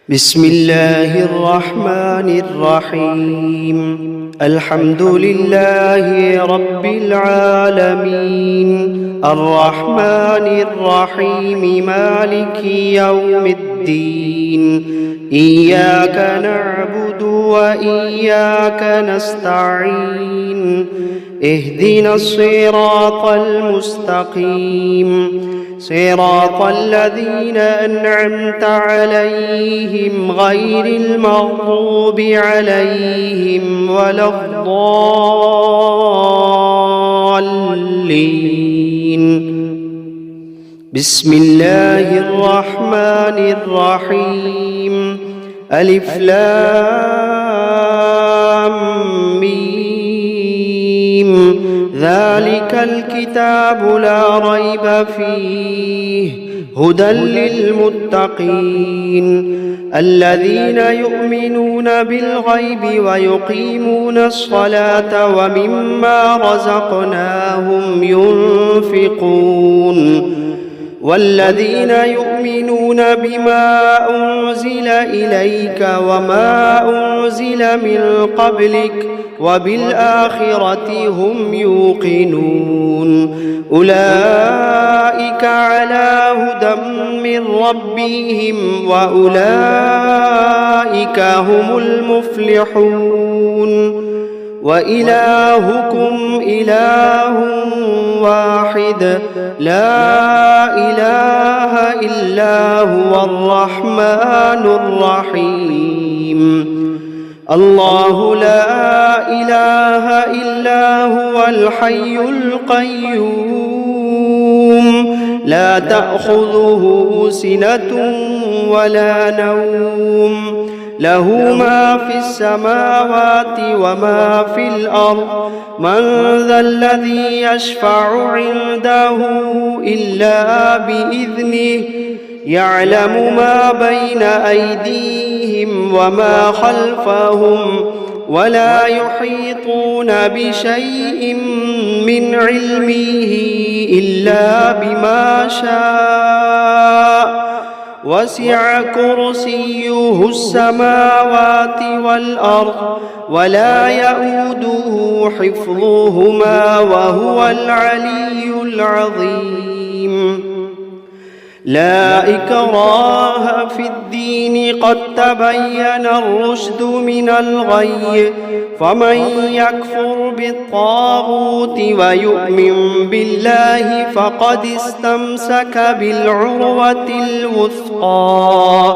بسم الله الرحمن الرحيم. الحمد لله رب العالمين، الرحمن الرحيم، مالك يوم الدين. إياك نعبد وإياك نستعين. اهدنا الصراط المستقيم، صراط الذين أنعمت عليهم غير المغضوب عليهم ولا الضالين. بسم الله الرحمن الرحيم. ألف لام ميم. ذلك الكتاب لا ريب فيه هدى للمتقين الذين يؤمنون بالغيب ويقيمون الصلاة ومما رزقناهم ينفقون والذين يؤمنون بما أنزل إليك وما أنزل من قبلك وبالآخرة هم يوقنون أولئك على هدى من ربهم وأولئك هم المفلحون. وإلهكم إله واحد لا إله إلا هو الرحمن الرحيم. الله لا إله إلا هو الحي القيوم لا تأخذه سنة ولا نوم له ما في السماوات وما في الأرض من ذا الذي يشفع عنده إلا بإذنه يعلم ما بين أيديهم وما خلفهم ولا يحيطون بشيء من علمه إلا بما شاء وسع كرسيه السماوات والأرض ولا يئوده حفظهما وهو العلي العظيم. لا إكراه في الدين قد تبين الرشد من الغي فمن يكفر بالطاغوت ويؤمن بالله فقد استمسك بالعروة الوثقى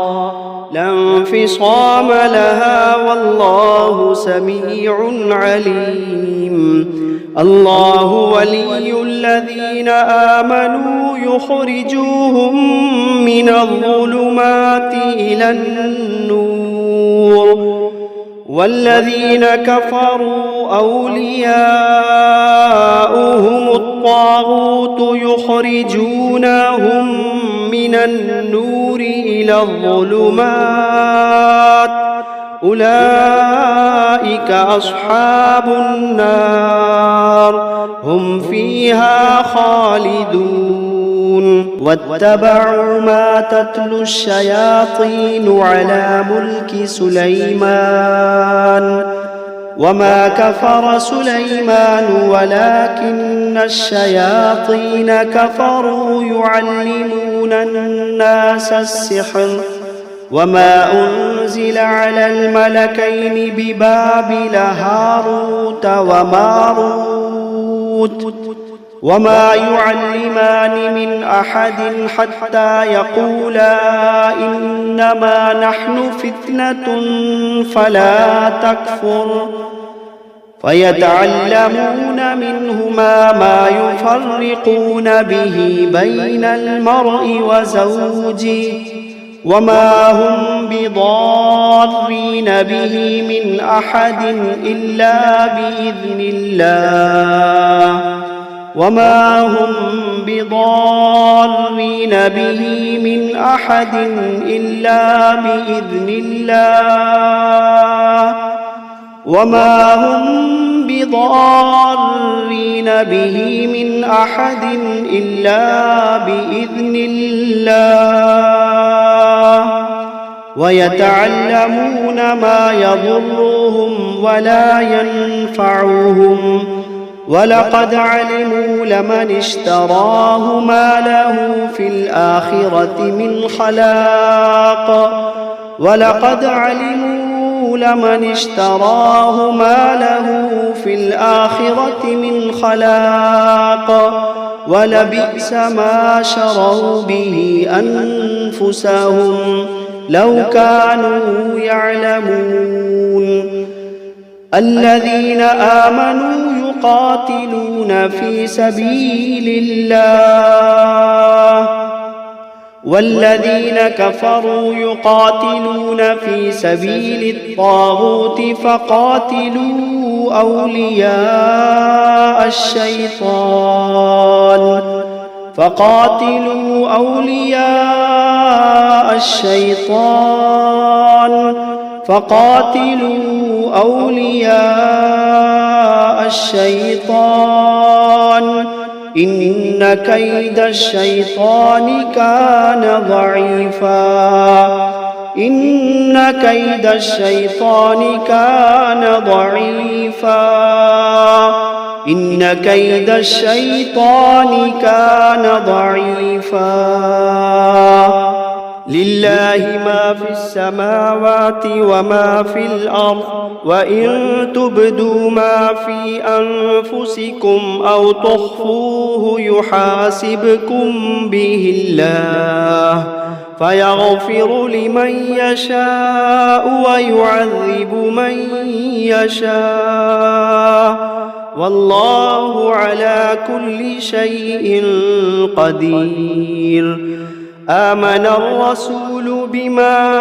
لا انفصام لها والله سميع عليم. الله ولي الذين آمنوا يخرجوهم من الظلمات إلى النور والذين كفروا أولياؤهم الطاغوت يخرجونهم من النور إلى الظلمات أولئك أصحاب النار هم فيها خالدون. واتبعوا ما تتلو الشياطين على ملك سليمان وما كفر سليمان ولكن الشياطين كفروا يعلمون الناس السحر وما أنزل على الملكين ببابل هاروت وماروت وما يعلمان من أحد حتى يقولا إنما نحن فتنة فلا تكفر فيتعلمون منهما ما يفرقون به بين المرء وزوجه وما هم بضارين به من أحد إلا بإذن الله وما هم بضارين به من أحد إلا بإذن الله وما هم بضارين به من أحد إلا بإذن الله ويتعلمون ما يضرهم ولا ينفعهم ولقد علموا لمن اشتراه ما له في الآخرة من خلاق ولقد علموا لمن اشتراه ما له في الآخرة من خلاق ولبئس ما شروا به أنفسهم لو كانوا يعلمون الذين آمنوا يقاتلون في سبيل الله والذين كفروا يقاتلون في سبيل الطاغوت فقاتلوا أولياء الشيطان إن كيد الشيطان كان ضعيفا لله ما في السماوات وما في الأرض وإن تبدوا ما في أنفسكم أو تخفوه يحاسبكم به الله فيغفر لمن يشاء ويعذب من يشاء والله على كل شيء قدير آمن الرسول بما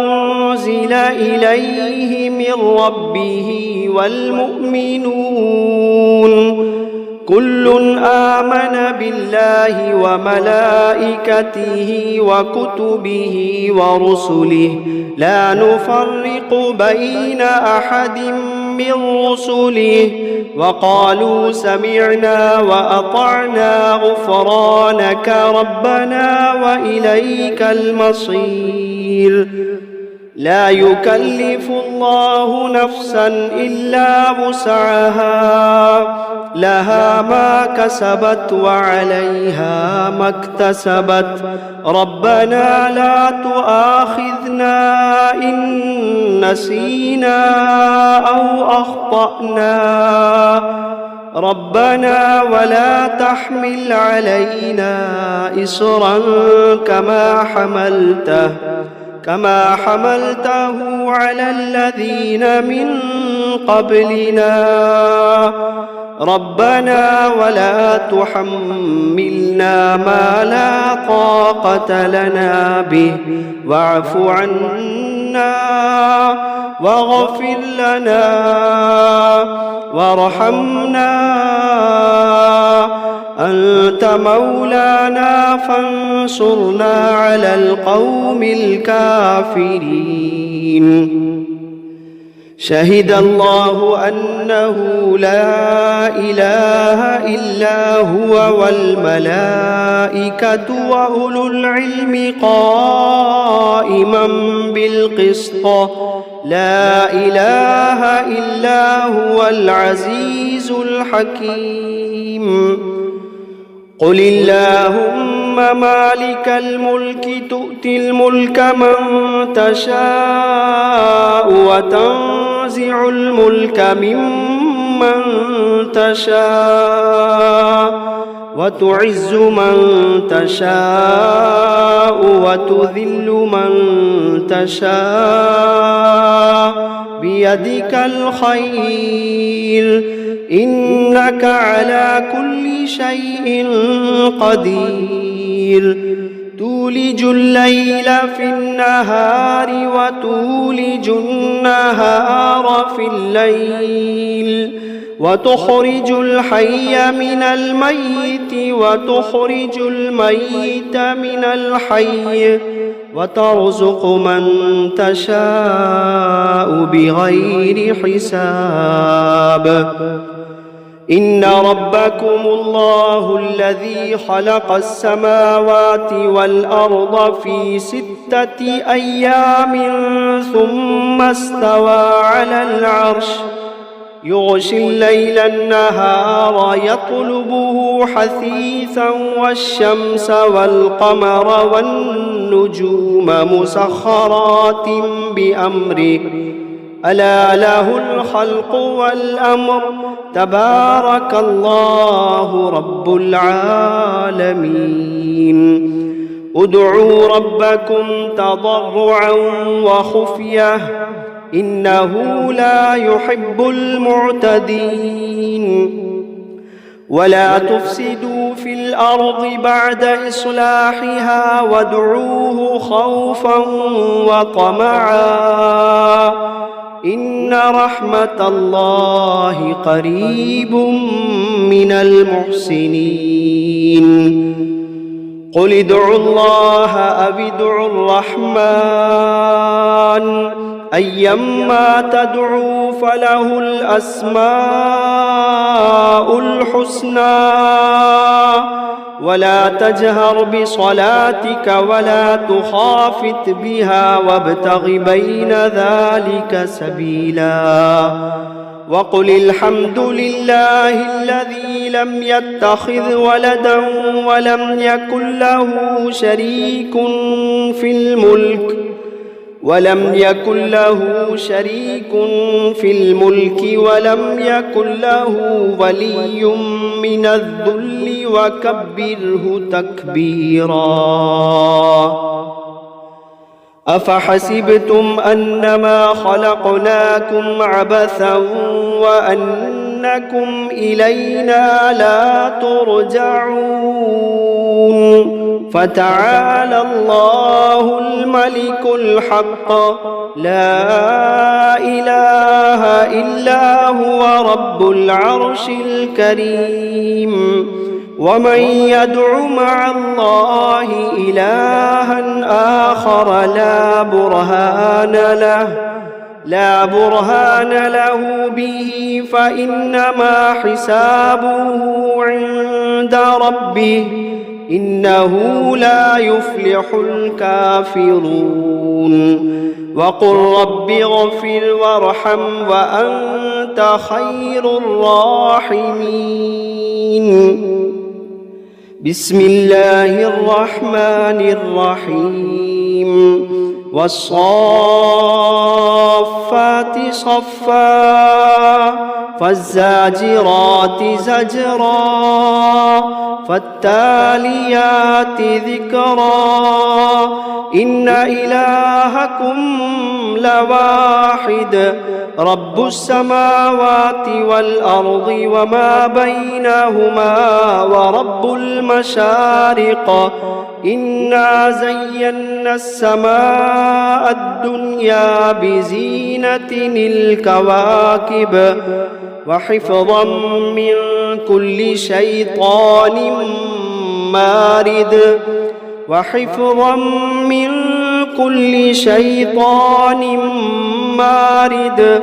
أنزل إليه من ربه والمؤمنون كل آمن بالله وملائكته وكتبه ورسله لا نفرق بين أحد من رسله وقالوا سمعنا وأطعنا غفرانك ربنا وإليك المصير لا يكلف الله نفسا إلا وسعها لها ما كسبت وعليها ما اكتسبت ربنا لا تؤاخذنا إن نسينا أو أخطأنا ربنا ولا تحمل علينا إصرا كما حملته على الذين من قبلنا ربنا ولا تحملنا ما لا طاقة لنا به واعف عنا واغفر لنا وارحمنا أنت مولانا فانصرنا على القوم الكافرين شهد الله أنه لا إله إلا هو والملائكة وأولو العلم قائما بالقسط لا إله إلا هو العزيز الحكيم قل اللهم مالك الملك تؤتي الملك من تشاء وتنزع الملك ممن تشاء وتعز من تشاء وتذل من تشاء بيدك الخير إنك على كل شيء قدير تولج الليل في النهار وتولج النهار في الليل وتخرج الحي من الميت وتخرج الميت من الحي وترزق من تشاء بغير حساب إن ربكم الله الذي خلق السماوات والأرض في 6 أيام ثم استوى على العرش يغشي الليل النهار يطلبه حثيثا والشمس والقمر والنجوم مسخرات بأمره ألا له الخلق والأمر تبارك الله رب العالمين ادعوا ربكم تضرعا وخفية إنه لا يحب المعتدين ولا تفسدوا في الأرض بعد إصلاحها وادعوه خوفا وطمعا إن رحمة الله قريب من المحسنين قل ادعوا الله أو ادعوا الرحمن أيما تدعوا فله الأسماء الحسنى ولا تجهر بصلاتك ولا تخافت بها وابتغ بين ذلك سبيلا وقل الحمد لله الذي لم يتخذ ولدا ولم يكن له شريك في الملك ولم يكن ولم يكن له ولي من الذل وكبره تكبيرا أفحسبتم أنما خلقناكم عبثا وأنكم إلينا لا ترجعون فتعالى الله الملك الحق لا إله إلا هو رب العرش الكريم ومن يدع مع الله إلها آخر لا برهان له به فإنما حسابه عند ربه إنه لا يفلح الكافرون وقل رب اغفر وارحم وأنت خير الراحمين بسم الله الرحمن الرحيم والصافات صفا فالزاجرات زجرا فالتاليات ذكرا إن إلهكم لواحد رب السماوات والأرض وما بينهما ورب المشارق إنا زينا السماء الدنيا بزينة الكواكب وحفظا من كل شيطان مارد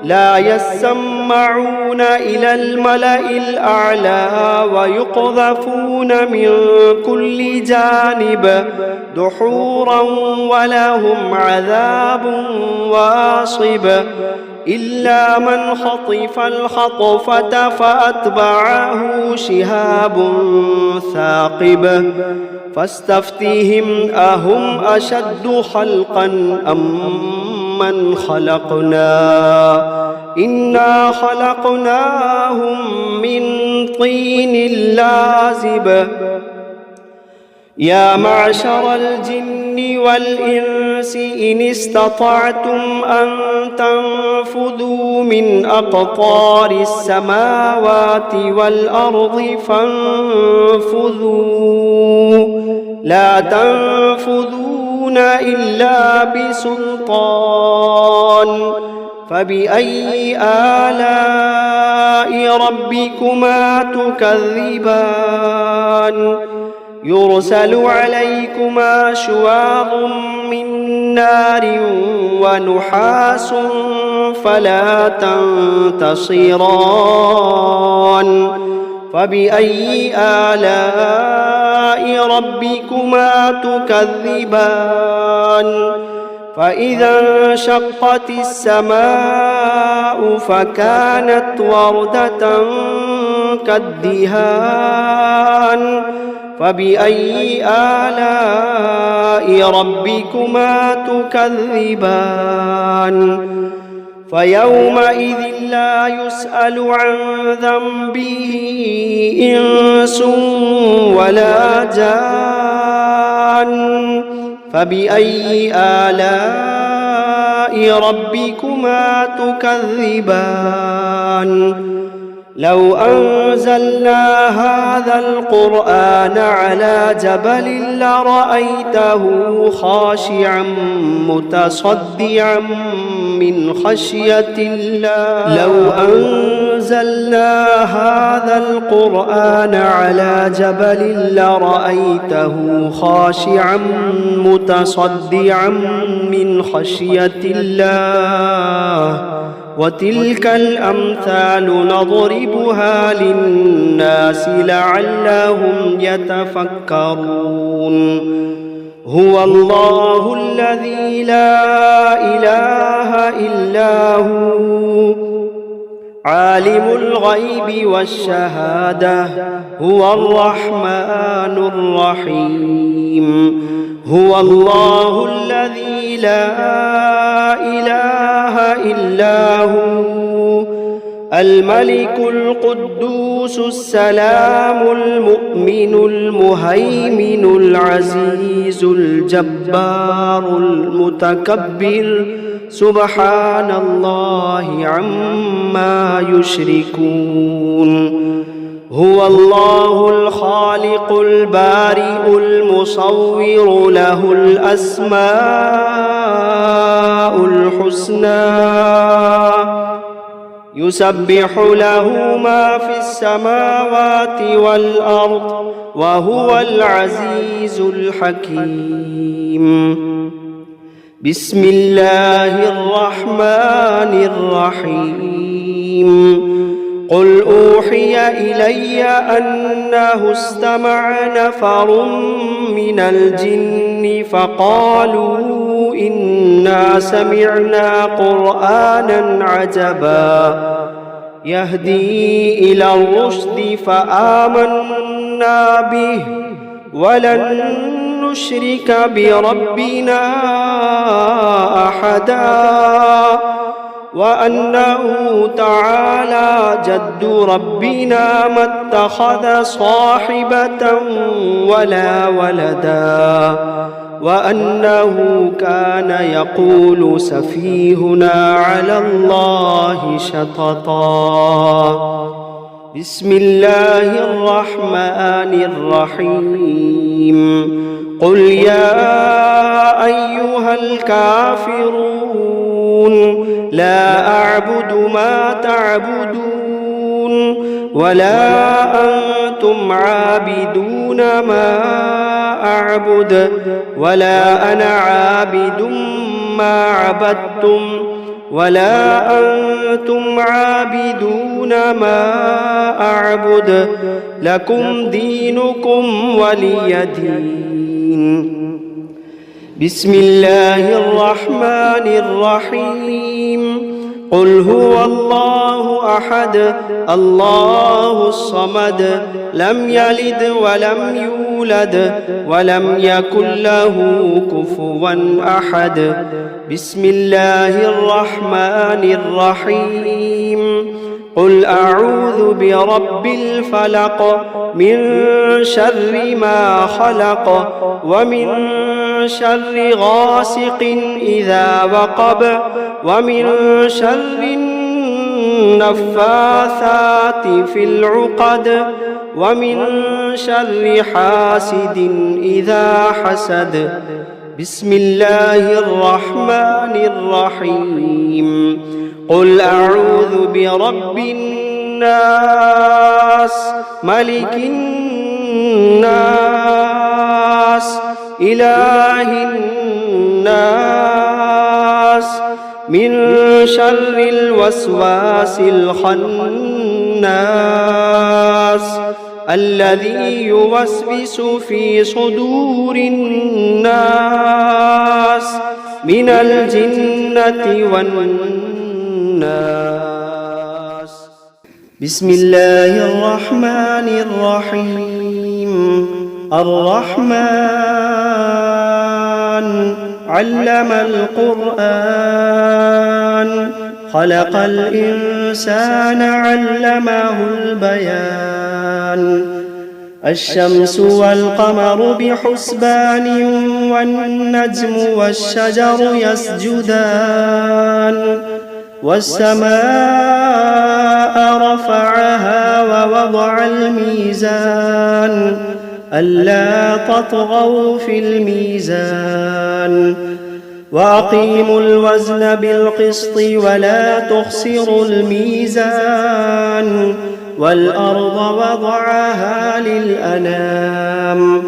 لا يسمعون إلى الملأ الأعلى ويقذفون من كل جانب دحورا ولهم عذاب واصب إلا من خطف الخطفة فأتبعه شهاب ثاقب فاستفتهم أهم أشد خلقا أم من خلقنا إنا خلقناهم من طين لازب يا معشر الجن والإنس إن استطعتم أن تنفذوا من أقطار السماوات والأرض فانفذوا لا تنفذون إلا بسلطان فبأي آلاء ربكما تكذبان يرسل عليكما شواظ من نار ونحاس فلا تنتصران فبأي آلاء ربكما تكذبان فإذا انشقت السماء فكانت وردة كالدهان فبأي آلاء ربكما تكذبان فيومئذ لا يسأل عن ذنبه إنس ولا جان فبأي آلاء ربكما تكذبان لو أنزلنا هذا القرآن على جبل لرأيته خاشعا متصدعا من خشية الله لو أنزلنا هذا القرآن على جبل لرأيته خاشعا متصدعا من خشية الله وتلك الأمثال نضربها للناس لعلهم يتفكرون هو الله الذي لا إله إلا هو عالم الغيب والشهادة هو الرحمن الرحيم هو الله الذي لا إله إلا هو الملك القدوس السلام المؤمن المهيمن العزيز الجبار المتكبر سبحان الله عما يشركون هو الله الخالق البارئ المصور له الأسماء الحسنى يسبح له ما في السماوات والأرض وهو العزيز الحكيم بسم الله الرحمن الرحيم قل أوحي إلي أنه استمع نفر من الجن فقالوا إنا سمعنا قرآنا عجبا يهدي إلى الرشد فآمنا به ولن نشرك بربنا أحدا وأنه تعالى جد ربنا ما اتخذ صاحبة ولا ولدا وأنه كان يقول سفيهنا على الله شططا بسم الله الرحمن الرحيم قل يا أيها الكافرون لا أعبد ما تعبدون ولا أنتم عابدون ما أعبد ولا أنا عابد ما عبدتم ولا أنتم عابدون ما أعبد لكم دينكم ولي دين بسم الله الرحمن الرحيم قل هو الله أحد الله الصمد لم يلد ولم يولد ولم يكن له كفوا أحد بسم الله الرحمن الرحيم قل أعوذ برب الفلق من شر ما خلق ومن شر غاسق إذا وقب ومن شر النفاثات في العقد ومن شر حاسد إذا حسد بسم الله الرحمن الرحيم قل أعوذ برب الناس ملك الناس الناس إله الناس من شر الوسواس الخناس الذي يوسوس في صدور الناس من الجنة والناس. بسم الله الرحمن الرحيم. الرحمن علم القرآن خلق الإنسان علمه البيان. الشمس والقمر بحسبان والنجم والشجر يسجدان. والسماء رفعها ووضع الميزان ألا تطغوا في الميزان وأقيموا الوزن بالقسط ولا تخسروا الميزان. والأرض وضعها للأنام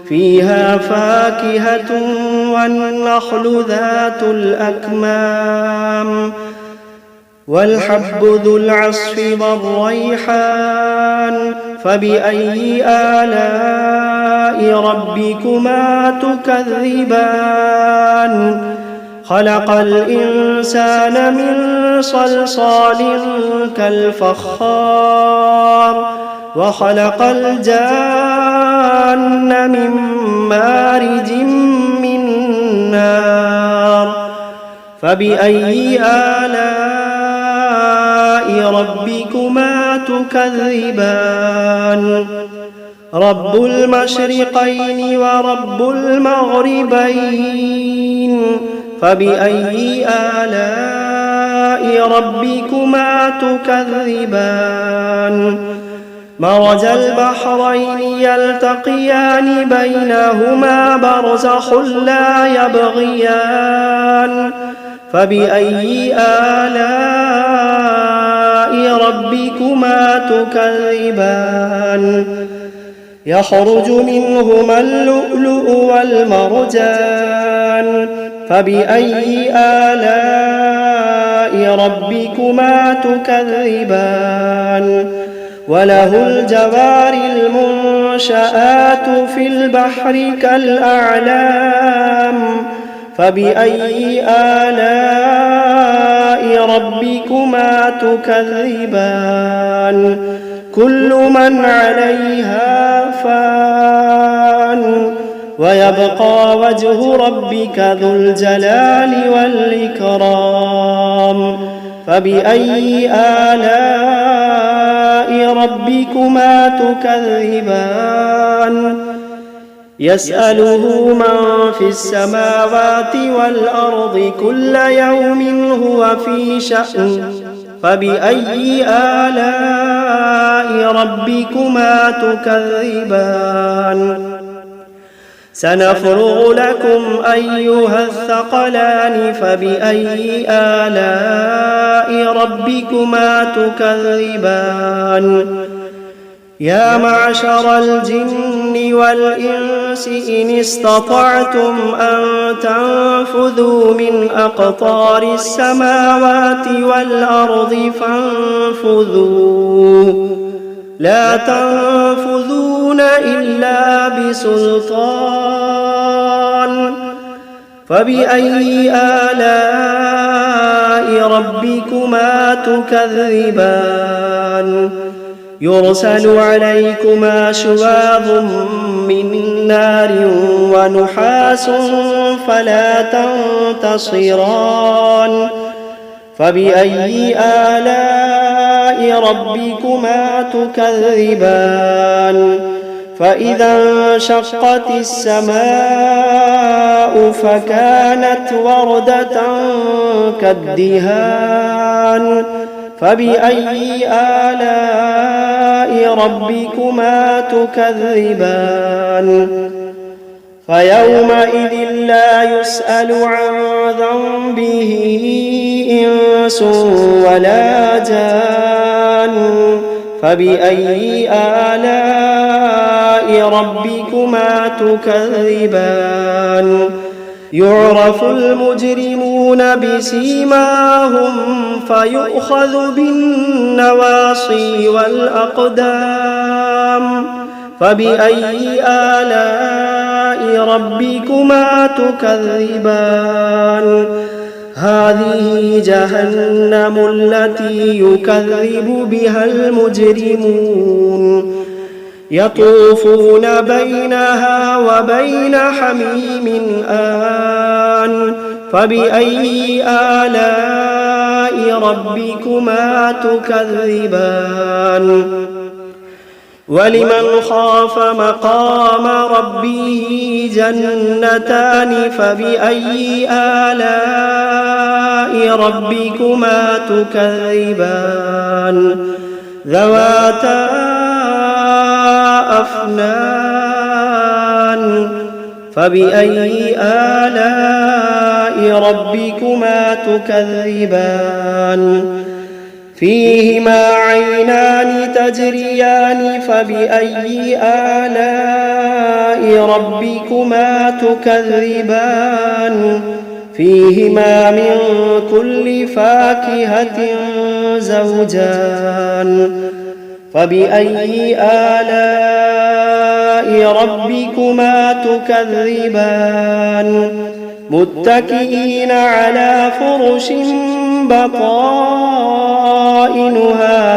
فيها فاكهة والنخل ذات الأكمام والحب ذو العصف والريحان. فبأي آلاء ربكما تكذبان. خلق الإنسان من صلصال كالفخار وخلق الجان من مارج من نار. فبأي آلاء ربكما تكذبان. رب المشرقين ورب المغربين. فبأي آلاء ربكما تكذبان. مرج البحرين يلتقيان بينهما برزخ لا يبغيان. فبأي آلاء ربكما تكذبان. يخرج منهما اللؤلؤ والمرجان. فبأي آلاء ربكما تكذبان. وله الجوار المنشآت في البحر كالأعلام. فبأي آلاء ربكما تكذبان. كل من عليها فان ويبقى وجه ربك ذو الجلال والإكرام. فبأي آلاء ربكما تكذبان. يسأله من في السماوات والأرض كل يوم هو في شأن. فبأي آلاء ربكما تكذبان. سنفرغ لكم أيها الثقلان. فبأي آلاء ربكما تكذبان. يا معشر الجن والإنس إن استطعتم أن تنفذوا من أقطار السماوات والأرض فانفذوا لا تنفذون إلا بسلطان. فبأي آلاء ربكما تكذبان. يرسل عليكما شواظ من نار ونحاس فلا تنتصران. فبأي آلاء ربكما تكذبان. فإذا انشقت السماء فكانت وردة كالدهان. فبأي آلاء ربكما تكذبان. فيومئذ لا يسأل عن ذنبه إنس ولا جان. فبأي آلاء ربكما تكذبان يعرف المجرمون بسيماهم فيؤخذ بالنواصي والأقدام فبأي آلاء ربكما تكذبان هذه جهنم التي يكذب بها المجرمون يطوفون بينها وبين حميم آن فبأي آلاء ربكما تكذبان ولمن خاف مقام ربه جنتان فبأي آلاء ربكما تكذبان ذواتا أفنان فبأي آلاء ربكما تكذبان فيهما عينان تجريان فبأي آلاء ربكما تكذبان فيهما من كل فاكهة زوجان فبأي آلاء ربكما تكذبان متكئين على فرش بطائنها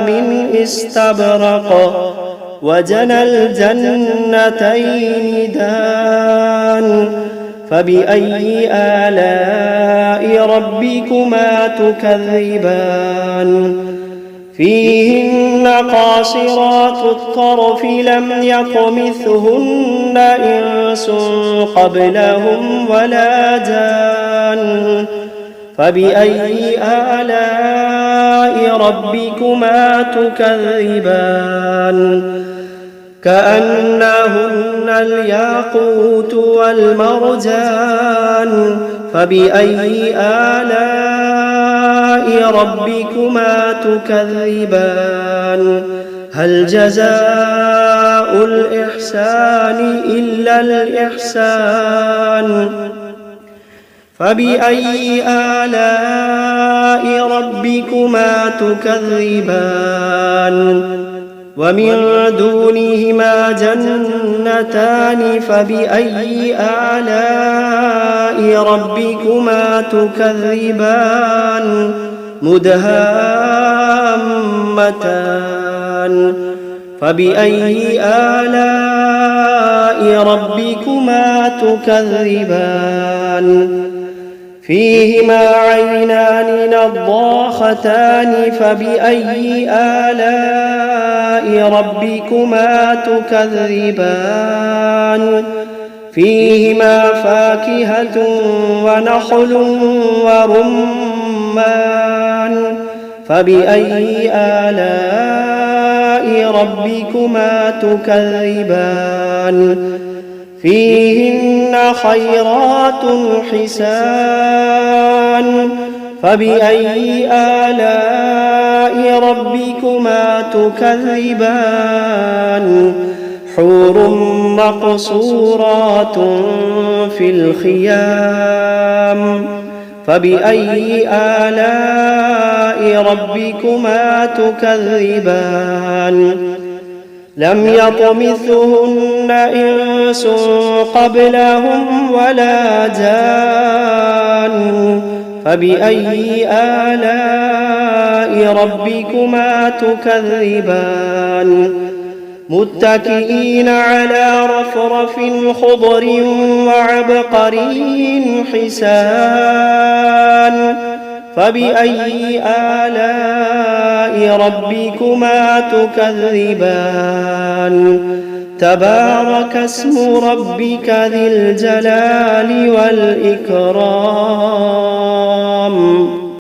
من استبرق وجنى الجنتين دان فبأي آلاء ربكما تكذبان فيهن قاصرات الطرف لم يطمثهن إنس قبلهم ولا جان فبأي آلاء ربكما تكذبان كأنهن الياقوت والمرجان فبأي آلاء ربكما تكذبان هل جزاء الإحسان إلا الإحسان فبأي آلاء ربكما تكذبان ومن دونهما جنتان فبأي آلاء ربكما تكذبان مدهامتان فبأي آلاء ربكما تكذبان فيهما عينان نضاختان فبأي آلاء ربكما تكذبان فيهما فاكهة ونخل ورمان فبأي آلاء ربكما تكذبان فيهن خيرات حسان فبأي آلاء ربكما تكذبان حور مقصورات في الخيام فبأي آلاء ربكما تكذبان لم يطمثهن إنس قبلهم ولا جان فبأي آلاء ربكما تكذبان متكئين على رفرف خضر وعبقري حسان فبأي آلاء ربكما تكذبان تبارك اسم ربك ذي الجلال والإكرام